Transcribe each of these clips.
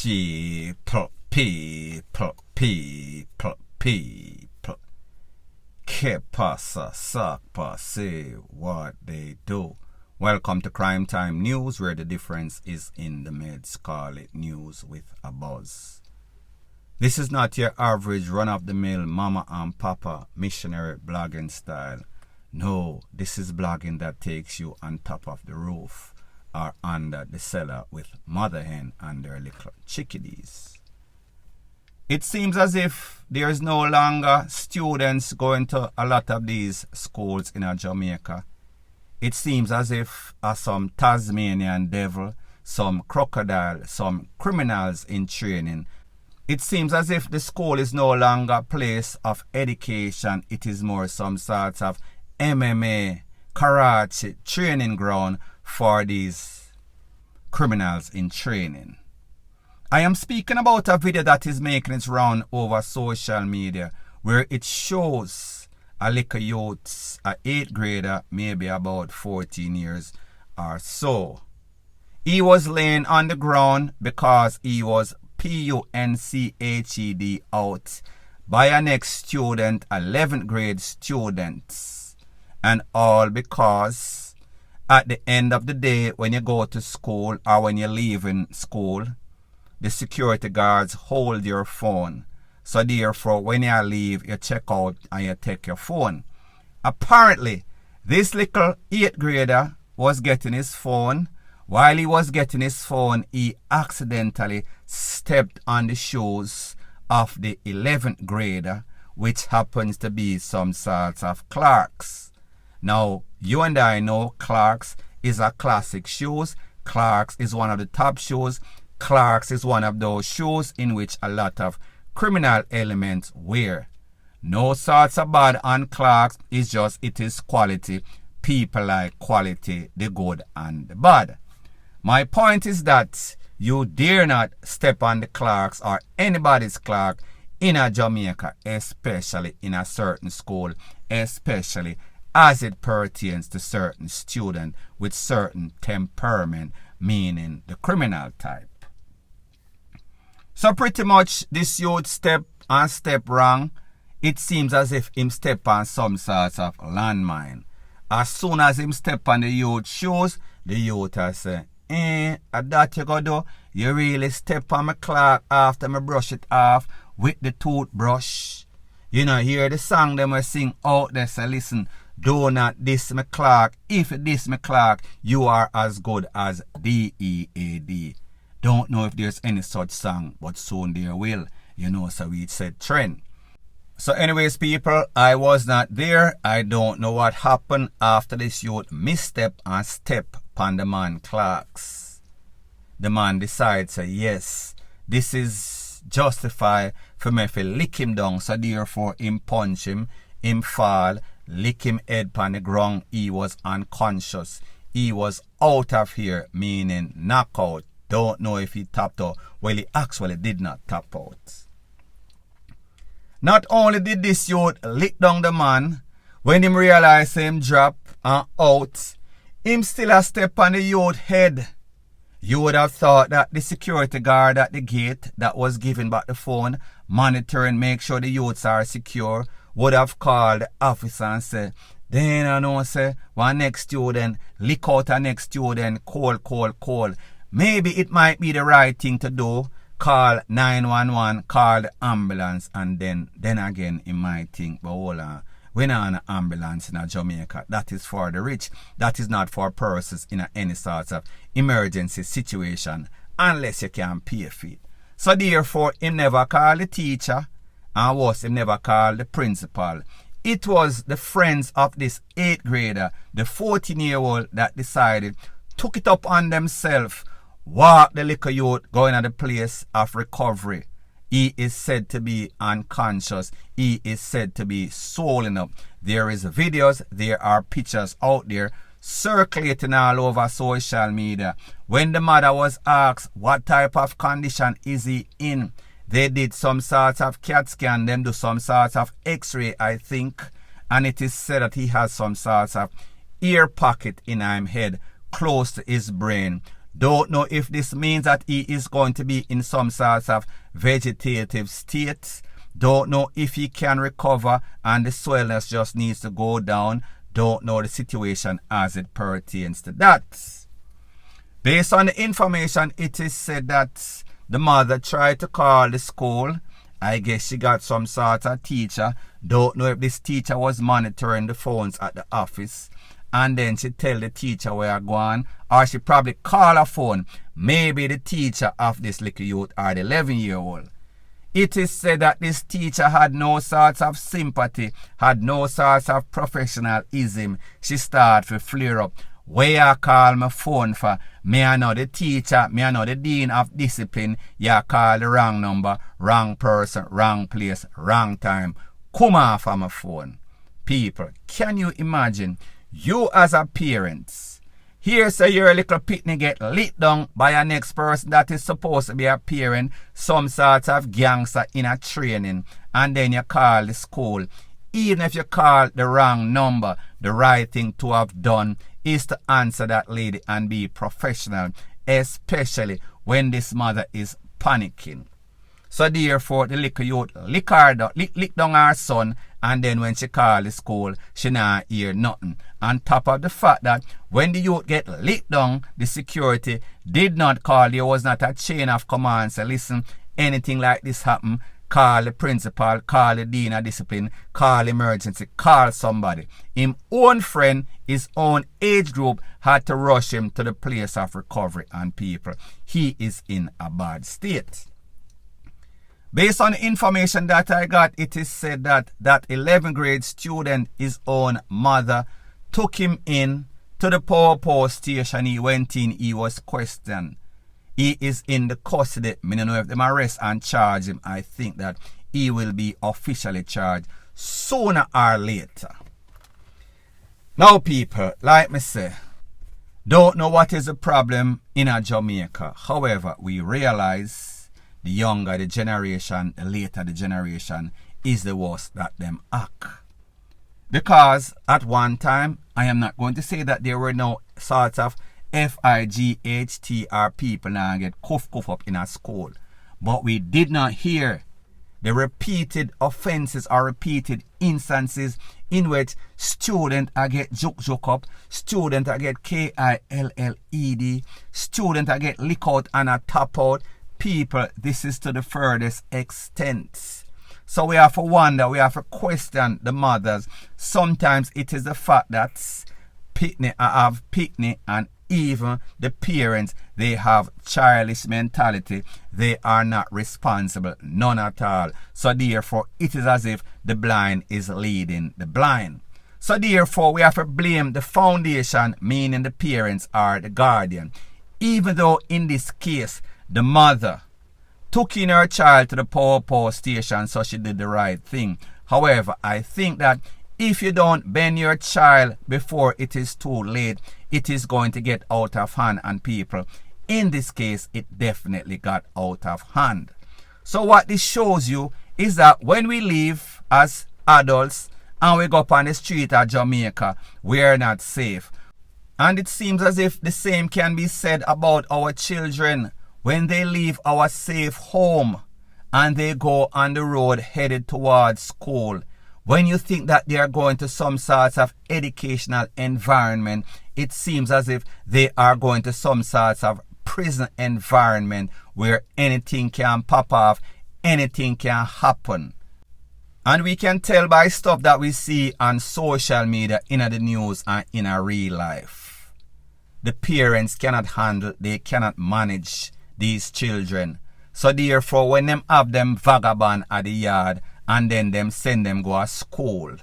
People. Que pasa, sakpa, say what they do. Welcome to Crime Time News, where the difference is in the meds. Call it news with a buzz. This is not your average run-of-the-mill mama and papa missionary blogging style. No, this is blogging that takes you on top of the roof or under the cellar with mother hen and their little chickadees. It seems as if there is no longer students going to a lot of these schools in Jamaica. It seems as if some Tasmanian devil, some crocodile, some criminals in training. It seems as if the school is no longer a place of education. It is more some sort of MMA, karate training ground for these criminals in training. I am speaking about a video that is making its round over social media where it shows a little youth, an 8th grader, maybe about 14 years or so. He was laying on the ground because he was punChed out by a next student, 11th grade students. And all because at the end of the day, when you go to school or when you're leaving school, the security guards hold your phone. So therefore, when you leave, you check out and you take your phone. Apparently, this little 8th grader was getting his phone. While he was getting his phone, he accidentally stepped on the shoes of the 11th grader, which happens to be some sorts of Clarks. Now, you and I know Clarks is a classic shoes. Clarks is one of the top shoes. Clarks is one of those shoes in which a lot of criminal elements wear. No sorts of bad on Clarks, it's just it is quality. People like quality, the good and the bad. My point is that you dare not step on the Clarks or anybody's Clark in a Jamaica, especially in a certain school, especially as it pertains to certain students with certain temperament, meaning the criminal type. So pretty much this youth step wrong. It seems as if him step on some sort of landmine. As soon as him step on the youth shoes, the youth has say, that you go do, you really step on my clock after me brush it off with the toothbrush. You know, hear the song them we sing out there, say listen, do not diss my clock. If you diss my clock, you are as good as DEAD. Don't know if there's any such song, but soon there will. You know, so we said trend. So anyways, people, I was not there. I don't know what happened after this youth misstep and step upon the man Clarks. The man decides, yes, this is justified for me to lick him down. So therefore, him punch him fall, lick him head upon the ground. He was unconscious. He was out of here, meaning knockout. Don't know if he tapped out. Well, he actually did not tap out. Not only did this youth lick down the man, when him realized him drop and out, him still a step on the youth head. You would have thought that the security guard at the gate that was giving back the phone, monitoring, make sure the youths are secure, would have called the officer and said, then I know, say, one next student, lick out a next student, call. Maybe it might be the right thing to do. Call 911, call the ambulance, and then again, it might think, but hold on, we're not on an ambulance in Jamaica. That is for the rich. That is not for persons in any sort of emergency situation, unless you can pay for it. So therefore, him never call the teacher, and worse, him never call the principal. It was the friends of this 8th grader, the 14-year-old, that decided, took it up on themselves, walk the little youth going to the place of recovery. He is said to be unconscious. He is said to be swollen up. There is videos, there are pictures out there circulating all over social media. When the mother was asked what type of condition is he in, they did some sort of CAT scan, them do some sort of x-ray, I think, and it is said that he has some sort of ear pocket in his head close to his brain. Don't know if this means that he is going to be in some sort of vegetative state. Don't know if he can recover and the swellness just needs to go down. Don't know the situation as it pertains to that. Based on the information, it is said that the mother tried to call the school. I guess she got some sort of teacher. Don't know if this teacher was monitoring the phones at the office. And then she tell the teacher where I'm going. Or she probably call her phone. Maybe the teacher of this little youth or the 11-year-old. It is said that this teacher had no sorts of sympathy, had no sorts of professionalism. She started to flare up. Where you call my phone for? Me I know the teacher, me I know the dean of discipline. You call the wrong number, wrong person, wrong place, wrong time. Come off of my phone. People, can you imagine? You as a parent, here say your little pitney get lit down by a next person that is supposed to be a parent, some sort of gangster in a training, and then you call the school. Even if you call the wrong number, the right thing to have done is to answer that lady and be professional, especially when this mother is panicking. So therefore, the little youth lick down her son, and then when she call the school, she not hear nothing. On top of the fact that when the youth get licked down, the security did not call. There was not a chain of command. So listen, anything like this happen, call the principal, call the dean of discipline, call emergency, call somebody. His own friend, his own age group had to rush him to the place of recovery, and people, he is in a bad state. Based on the information that I got, it is said that 11th grade student, his own mother, took him in to the Popo station. He went in, he was questioned. He is in the custody. I don't know if they arrest and charge him. I think that he will be officially charged sooner or later. Now people, like me say, don't know what is the problem in a Jamaica. However, we realize the younger the generation, the later the generation is the worst that them act. Because at one time, I am not going to say that there were no sorts of FIGHTR people now get cuff up in a school. But we did not hear the repeated offenses or repeated instances in which students get joke up, students get KILLED, students get lick out and a tap out. People, this is to the furthest extent. So we have to wonder, we have to question the mothers. Sometimes it is the fact that pitney have pitney, and even the parents, they have childish mentality. They are not responsible, none at all. So therefore, it is as if the blind is leading the blind. So therefore, we have to blame the foundation, meaning the parents or the guardian. Even though in this case, the mother took in her child to the Popo station, so she did the right thing. However, I think that if you don't bend your child before it is too late, it is going to get out of hand. And people, in this case, it definitely got out of hand. So what this shows you is that when we live as adults and we go up on the street of Jamaica, we are not safe. And it seems as if the same can be said about our children. When they leave our safe home and they go on the road headed towards school, when you think that they are going to some sort of educational environment, it seems as if they are going to some sort of prison environment where anything can pop off, anything can happen. And we can tell by stuff that we see on social media, in the news and in a real life. The parents cannot handle, they cannot manage these children. So therefore, when them have them vagabond at the yard and then them send them go to school,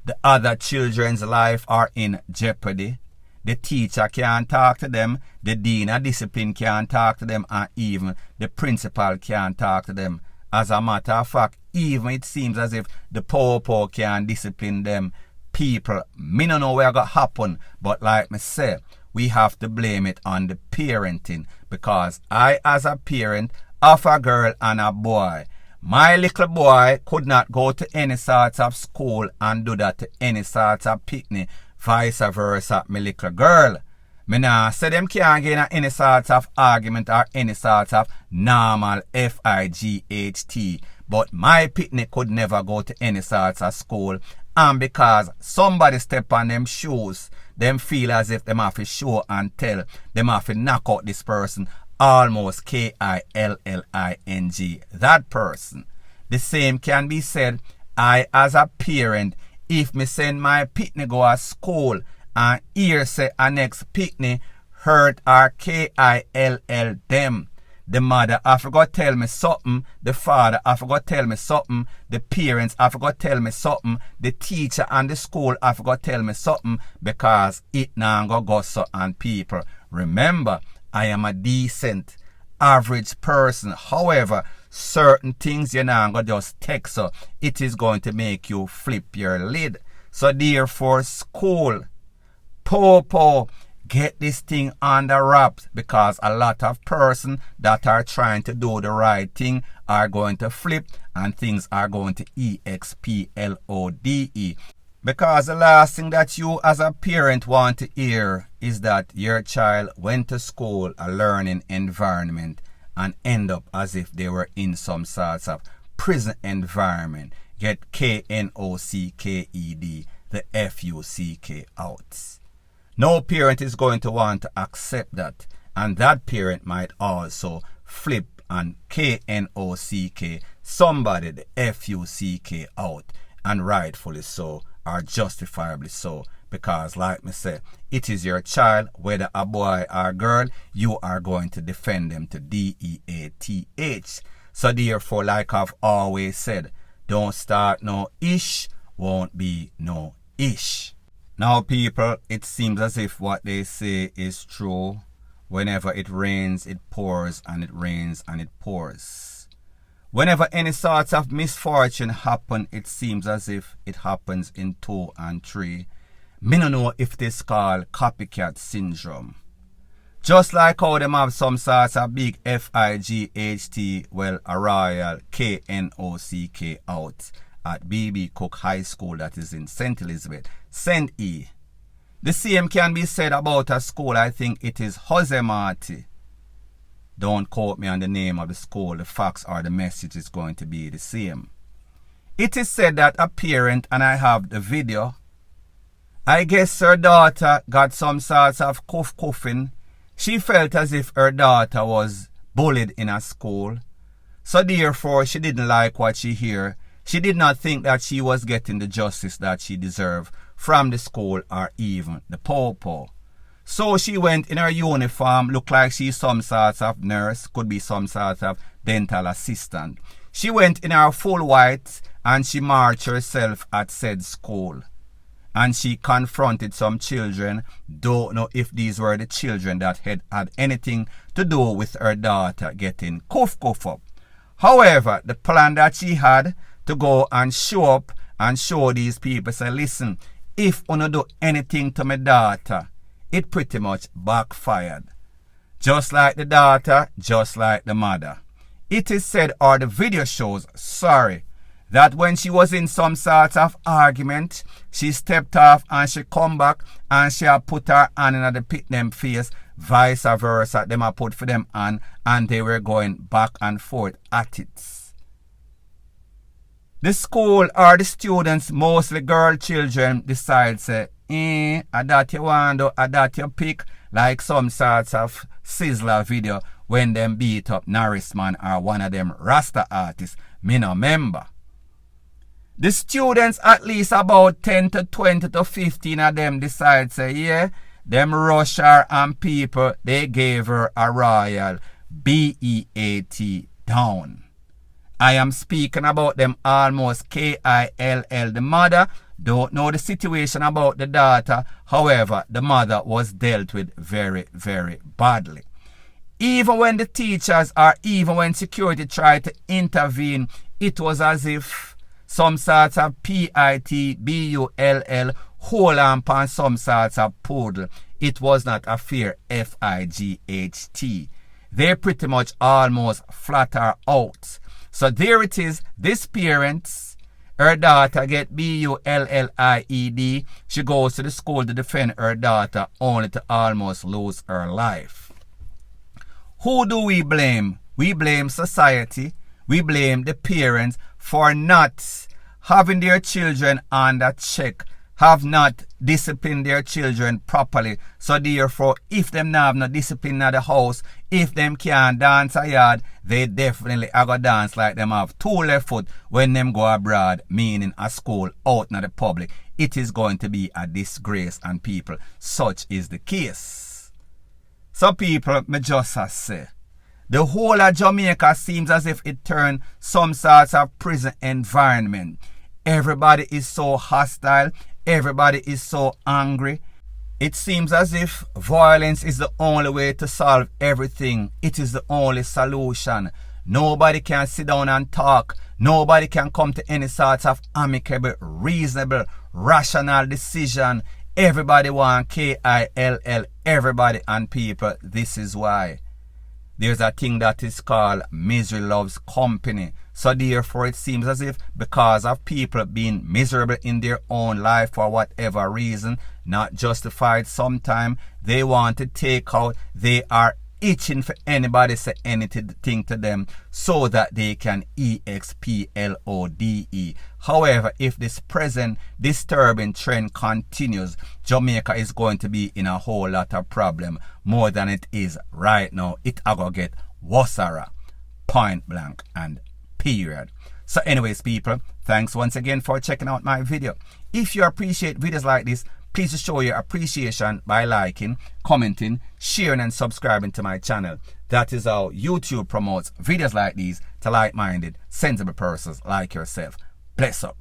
the other children's life are in jeopardy. The teacher can't talk to them, the dean of discipline can't talk to them, and even the principal can't talk to them. As a matter of fact, even it seems as if the Popo can discipline them. People, me don't know what's going to happen, but like me say, we have to blame it on the parenting, because I, as a parent of a girl and a boy, my little boy could not go to any sort of school and do that to any sort of picnic. Vice versa, my little girl. Me nah say them can't get in any sort of argument or any sort of normal FIGHT. But my picnic could never go to any sort of school. And because somebody step on them shoes, them feel as if them have to show and tell. Them have to knock out this person. Almost KILLING. That person. The same can be said, I as a parent, if me send my picnic go to school and here say a next picnic hurt or KILL them. The mother I forgot tell me something, the father I forgot tell me something, the parents I forgot tell me something, the teacher and the school I forgot tell me something, because it now go so on people. Remember, I am a decent, average person. However, certain things you now go just take so it is going to make you flip your lid. So therefore, school, Popo, get this thing under wraps, because a lot of persons that are trying to do the right thing are going to flip and things are going to EXPLODE. Because the last thing that you as a parent want to hear is that your child went to school, a learning environment, and end up as if they were in some sorts of prison environment. Get KNOCKED, the FUCK out. No parent is going to want to accept that. And that parent might also flip and KNOCK somebody, the FUCK out. And rightfully so, or justifiably so. Because like me say, it is your child, whether a boy or girl, you are going to defend them to DEATH. So therefore, like I've always said, don't start no ish, won't be no ish. Now people, it seems as if what they say is true. Whenever it rains, it pours, and it rains, and it pours. Whenever any sorts of misfortune happen, it seems as if it happens in 2 and 3. Me no know if this called copycat syndrome. Just like how them have some sorts of big FIGHT, well, a royal KNOCK out at BB Cook High School that is in St. Elizabeth, St. E. The same can be said about a school, I think it is Jose Marti. Don't quote me on the name of the school, the facts or the message is going to be the same. It is said that a parent, and I have the video, I guess her daughter got some sorts of coughing. She felt as if her daughter was bullied in a school. So therefore, she didn't like what she heard. She did not think that she was getting the justice that she deserved from the school or even the Popo. So she went in her uniform, looked like she's some sort of nurse, could be some sort of dental assistant. She went in her full white and she marched herself at said school. And she confronted some children. Don't know if these were the children that had anything to do with her daughter getting cough up. However, the plan that she had to go and show up and show these people, say, listen, if you don't do anything to my daughter, it pretty much backfired. Just like the daughter, just like the mother. It is said, or the video shows, that when she was in some sort of argument, she stepped off and she come back and she had put her hand in the pit them face, vice versa. Them had put for them on and they were going back and forth at it. The school or the students, mostly girl children, decide say, that you want to, that you pick, like some sorts of Sizzler video when them beat up Norrisman or one of them Rasta artists. Me no member. The students, at least about 10 to 20 to 15 of them decide say, yeah, them rush her and people, they gave her a royal BEAT down. I am speaking about them almost KILL. The mother don't know the situation about the daughter. However, the mother was dealt with very, very badly. Even when the teachers or even when security tried to intervene, it was as if some sorts of PITBULL hold on upon some sorts of poodle. It was not a fair FIGHT. They pretty much almost flat her out. So there it is, this parents, Her daughter get BULLIED. She goes to the school to defend her daughter only to almost lose her life. Who do we blame? We blame society. We blame the parents for not having their children under check, have not disciplined their children properly. So therefore, if them not have no discipline at the house, if them can't dance a yard, they definitely are going to dance like them have two left foot when them go abroad, meaning a school out in the public. It is going to be a disgrace, and people, such is the case. So people, me just say, the whole of Jamaica seems as if it turned some sorts of prison environment. Everybody is so hostile. Everybody is so angry. It seems as if violence is the only way to solve everything. It is the only solution. Nobody can sit down and talk. Nobody can come to any sort of amicable, reasonable, rational decision. Everybody want KILL. Everybody and people. This is why. There's a thing that is called misery loves company. So therefore it seems as if because of people being miserable in their own life for whatever reason, not justified sometime, they want to take out, they are itching for anybody to say anything to them so that they can EXPLODE. However, if this present disturbing trend continues, Jamaica is going to be in a whole lot of problem more than it is right now. It will get worser, point blank and period. So anyways, people, thanks once again for checking out my video. If you appreciate videos like this, please show your appreciation by liking, commenting, sharing and subscribing to my channel. That is how YouTube promotes videos like these to like-minded, sensible persons like yourself. Bless up.